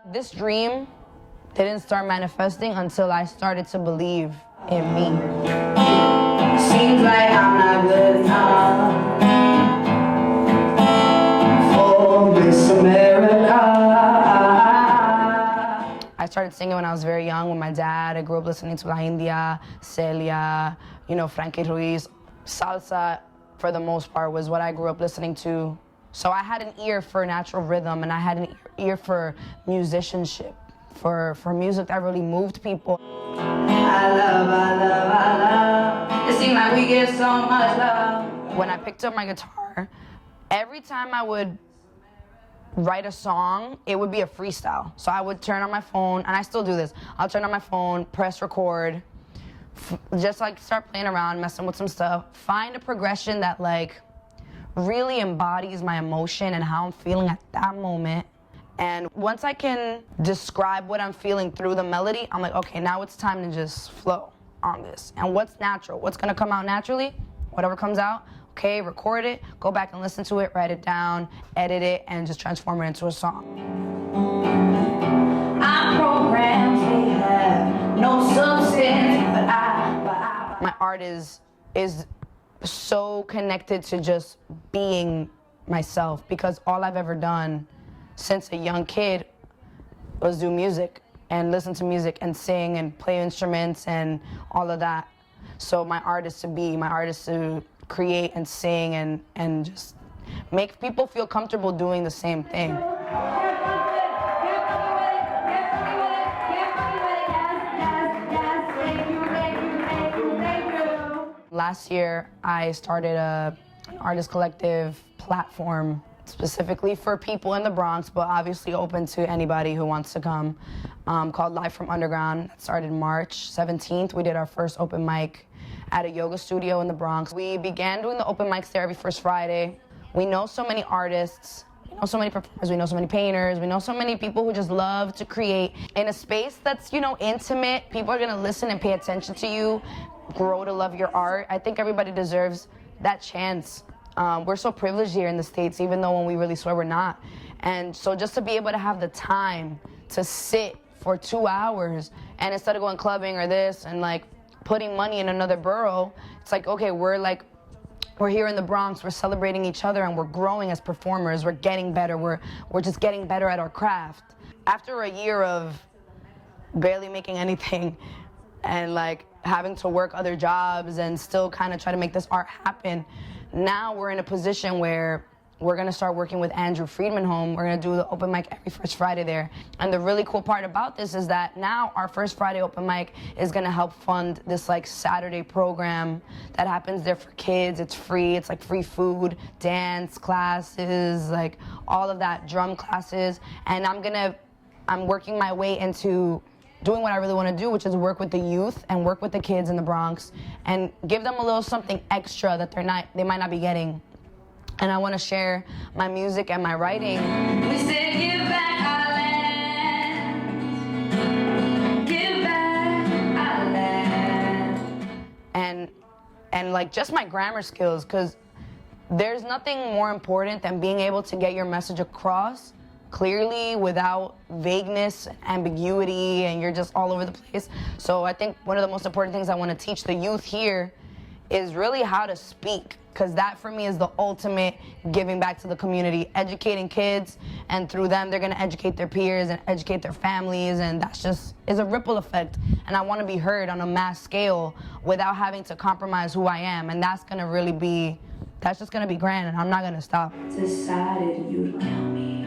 This dream didn't start manifesting until I started to believe in me. Seems like I'm not good enough for this America. I started singing when I was very young with my dad. I grew up listening to La India, Celia, Frankie Ruiz. Salsa, for the most part, was what I grew up listening to. So I had an ear for natural rhythm, and I had an ear for musicianship, for music that really moved people. I love. It seems like we get so much love. When I picked up my guitar, every time I would write a song, it would be a freestyle. So I would turn on my phone, and I still do this. I'll turn on my phone, press record, just like start playing around, messing with some stuff, find a progression that like really embodies my emotion and how I'm feeling at that moment. And once I can describe what I'm feeling through the melody, I'm like, okay, now it's time to just flow on this. And what's natural? What's gonna come out naturally? Whatever comes out, okay, record it, go back and listen to it, write it down, edit it, and just transform it into a song. I'm programmed, they have no substance, but my art is so connected to just being myself, because all I've ever done since a young kid was do music and listen to music and sing and play instruments and all of that. So my art is to create and sing and just make people feel comfortable doing the same thing. Last year, I started an artist collective platform specifically for people in the Bronx, but obviously open to anybody who wants to come, called Live from Underground. That started March 17th. We did our first open mic at a yoga studio in the Bronx. We began doing the open mics there every first Friday. We know so many artists, we know so many performers, we know so many painters, we know so many people who just love to create in a space that's, intimate. People are gonna listen and pay attention to you, grow to love your art. I think everybody deserves that chance. We're so privileged here in the States, even though when we really swear we're not. And so just to be able to have the time to sit for 2 hours, and instead of going clubbing or this and like putting money in another borough, it's like, okay, we're here in the Bronx, we're celebrating each other, and we're growing as performers, we're getting better, we're just getting better at our craft. After a year of barely making anything and like having to work other jobs and still kind of try to make this art happen, now we're in a position where we're gonna start working with Andrew Friedman Home. We're gonna do the open mic every first Friday there. And the really cool part about this is that now our first Friday open mic is gonna help fund this like Saturday program that happens there for kids. It's free, it's like free food, dance classes, like all of that, drum classes. And I'm working my way into doing what I really want to do, which is work with the youth and work with the kids in the Bronx and give them a little something extra that they might not be getting. And I want to share my music and my writing. We said give back our land, give back our land. And like just my grammar skills, because there's nothing more important than being able to get your message across clearly without vagueness, ambiguity, and you're just all over the place. So I think one of the most important things I want to teach the youth here is really how to speak, because that for me is the ultimate giving back to the community, educating kids, and through them they're going to educate their peers and educate their families, and that's just is a ripple effect. And I want to be heard on a mass scale without having to compromise who I am, and that's just going to be grand, and I'm not going to stop. Decided you'd kill me.